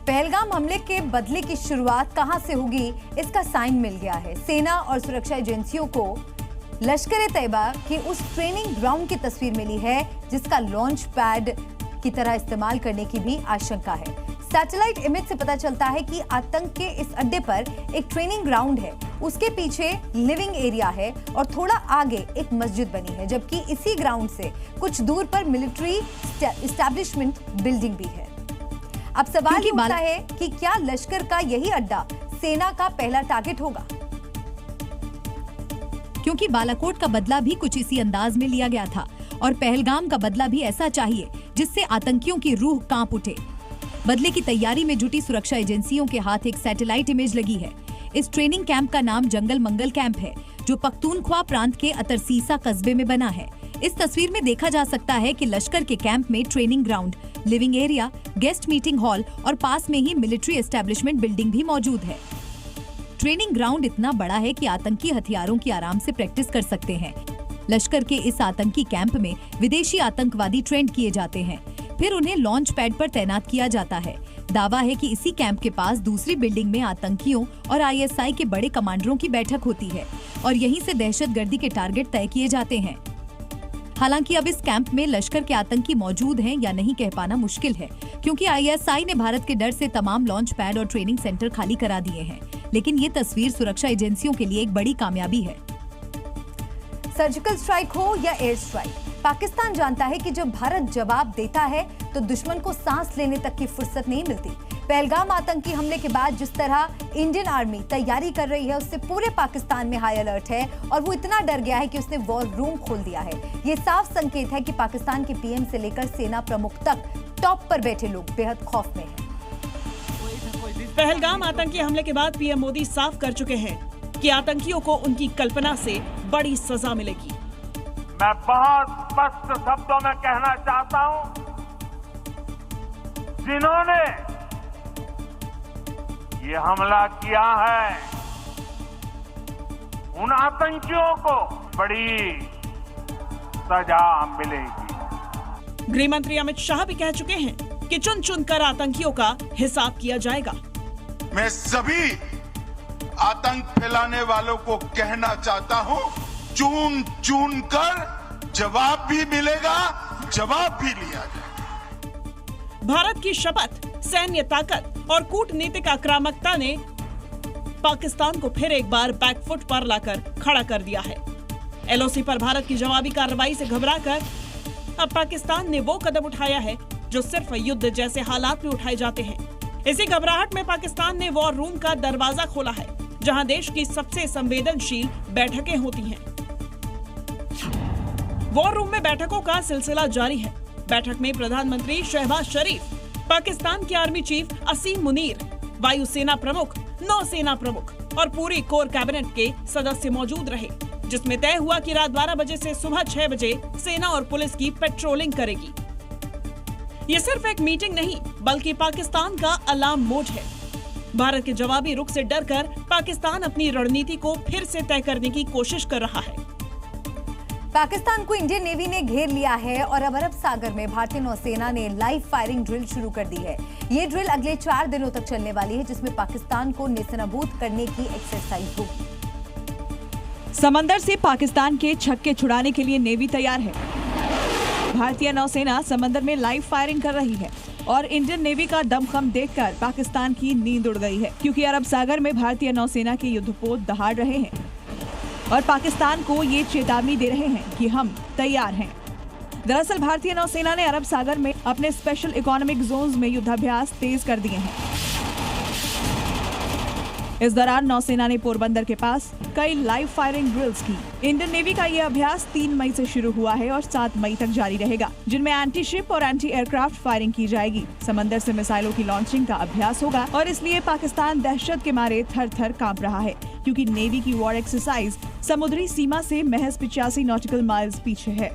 पहलगाम हमले के बदले की शुरुआत कहां से होगी, इसका साइन मिल गया है। सेना और सुरक्षा एजेंसियों को लश्कर-ए-तैयबा के उस ट्रेनिंग ग्राउंड की तस्वीर मिली है जिसका लॉन्च पैड की तरह इस्तेमाल करने की भी आशंका है। सैटेलाइट इमेज से पता चलता है कि आतंक के इस अड्डे पर एक ट्रेनिंग ग्राउंड है, उसके पीछे लिविंग एरिया है और थोड़ा आगे एक मस्जिद बनी है, जबकि इसी ग्राउंड से कुछ दूर पर मिलिट्री एस्टैब्लिशमेंट बिल्डिंग भी है। अब सवाल ये उठता है कि क्या लश्कर का यही अड्डा सेना का पहला टारगेट होगा? क्योंकि बालाकोट का बदला भी कुछ इसी अंदाज में लिया गया था और पहलगाम का बदला भी ऐसा चाहिए जिससे आतंकियों की रूह कांप उठे। बदले की तैयारी में जुटी सुरक्षा एजेंसियों के हाथ एक सैटेलाइट इमेज लगी है। इस ट्रेनिंग कैंप का नाम जंगल मंगल कैंप है, जो पख्तूनख्वा प्रांत के अतरसीसा कस्बे में बना है। इस तस्वीर में देखा जा सकता है कि लश्कर के कैंप में training ground, living area, guest meeting hall और पास में ही मिलिट्री एस्टैब्लिशमेंट बिल्डिंग भी मौजूद है। ट्रेनिंग ग्राउंड इतना बड़ा है कि आतंकी हथियारों की आराम से प्रैक्टिस कर सकते हैं। लश्कर के इस आतंकी कैंप में विदेशी आतंकवादी ट्रेंड किए जाते हैं, फिर उन्हें लॉन्च पैड पर तैनात किया जाता है। दावा है कि इसी कैंप के पास दूसरी बिल्डिंग में आतंकियों और ISI के बड़े कमांडरों की बैठक होती है और यहीं से दहशतगर्दी के टारगेट तय किए जाते हैं। हालांकि अब इस कैंप में लश्कर के आतंकी मौजूद हैं या नहीं कह पाना मुश्किल है, क्योंकि ISI ने भारत के डर से तमाम लॉन्च पैड और ट्रेनिंग सेंटर खाली करा दिए हैं। लेकिन ये तस्वीर सुरक्षा एजेंसियों के लिए एक बड़ी कामयाबी है। सर्जिकल स्ट्राइक हो या एयर स्ट्राइक, पाकिस्तान जानता है कि जब भारत जवाब देता है तो दुश्मन को सांस लेने तक की फुर्सत नहीं मिलती। पहलगाम आतंकी हमले के बाद जिस तरह इंडियन आर्मी तैयारी कर रही है, उससे पूरे पाकिस्तान में हाई अलर्ट है और वो इतना डर गया है कि उसने वॉर रूम खोल दिया है। ये साफ संकेत है कि पाकिस्तान के PM से लेकर सेना प्रमुख तक टॉप पर बैठे लोग बेहद खौफ में हैं। पहलगाम आतंकी हमले के बाद PM मोदी साफ कर चुके हैं कि आतंकियों को उनकी कल्पना से बड़ी सजा मिलेगी। मैं बहुत स्पष्ट शब्दों में कहना चाहता हूं, जिन्होंने ये हमला किया है उन आतंकियों को बड़ी सजा मिलेगी। गृह मंत्री अमित शाह भी कह चुके हैं कि चुन चुन कर आतंकियों का हिसाब किया जाएगा। मैं सभी आतंक फैलाने वालों को कहना चाहता हूं, चुन चुन कर जवाब भी मिलेगा, जवाब भी लिया जाएगा। भारत की शपथ, सैन्य ताकत और कूटनीतिक आक्रामकता ने पाकिस्तान को फिर एक बार बैकफुट पर लाकर खड़ा कर दिया है। LOC पर भारत की जवाबी कार्रवाई से घबराकर अब पाकिस्तान ने वो कदम उठाया है जो सिर्फ युद्ध जैसे हालात में उठाए जाते हैं। इसी घबराहट में पाकिस्तान ने वॉर रूम का दरवाजा खोला है, जहां देश की सबसे संवेदनशील बैठकें होती हैं। वॉर रूम में बैठकों का सिलसिला जारी है। बैठक में प्रधानमंत्री शहबाज शरीफ, पाकिस्तान के आर्मी चीफ असीम मुनीर, वायुसेना प्रमुख, नौसेना प्रमुख और पूरी कोर कैबिनेट के सदस्य मौजूद रहे, जिसमें तय हुआ कि रात 12 बजे से सुबह 6 बजे सेना और पुलिस की पेट्रोलिंग करेगी। ये सिर्फ एक मीटिंग नहीं, बल्कि पाकिस्तान का अलार्म मोड है। भारत के जवाबी रुख से डरकर पाकिस्तान अपनी रणनीति को फिर से तय करने की कोशिश कर रहा है। पाकिस्तान को इंडियन नेवी ने घेर लिया है और अब अरब सागर में भारतीय नौसेना ने लाइव फायरिंग ड्रिल शुरू कर दी है। ये ड्रिल अगले 4 दिनों तक चलने वाली है, जिसमें पाकिस्तान को नेस्तनाबूद करने की एक्सरसाइज होगी। समंदर से पाकिस्तान के छक्के छुड़ाने के लिए नेवी तैयार है। भारतीय नौसेना समंदर में लाइव फायरिंग कर रही है और इंडियन नेवी का दमखम देखकर पाकिस्तान की नींद उड़ गई है, क्योंकि अरब सागर में भारतीय नौसेना के युद्धपोत दहाड़ रहे हैं और पाकिस्तान को ये चेतावनी दे रहे हैं कि हम तैयार हैं। दरअसल भारतीय नौसेना ने अरब सागर में अपने स्पेशल इकोनॉमिक जोन्स में युद्धाभ्यास तेज कर दिए हैं। इस दौरान नौसेना ने पोरबंदर के पास कई लाइव फायरिंग ड्रिल्स की। इंडियन नेवी का ये अभ्यास 3 मई से शुरू हुआ है और 7 मई तक जारी रहेगा, जिनमें एंटी शिप और एंटी एयरक्राफ्ट फायरिंग की जाएगी। समंदर से मिसाइलों की लॉन्चिंग का अभ्यास होगा और इसलिए पाकिस्तान दहशत के मारे थर थर कांप रहा है, क्योंकि नेवी की वॉर एक्सरसाइज समुद्री सीमा से महज 85 नॉटिकल माइल्स पीछे है।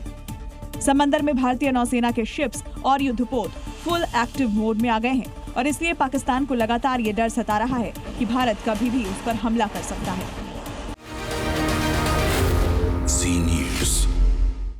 समंदर में भारतीय नौसेना के शिप्स और युद्धपोत फुल एक्टिव मोड में आ गए हैं और इसलिए पाकिस्तान को लगातार ये डर सता रहा है कि भारत कभी भी उस पर हमला कर सकता है।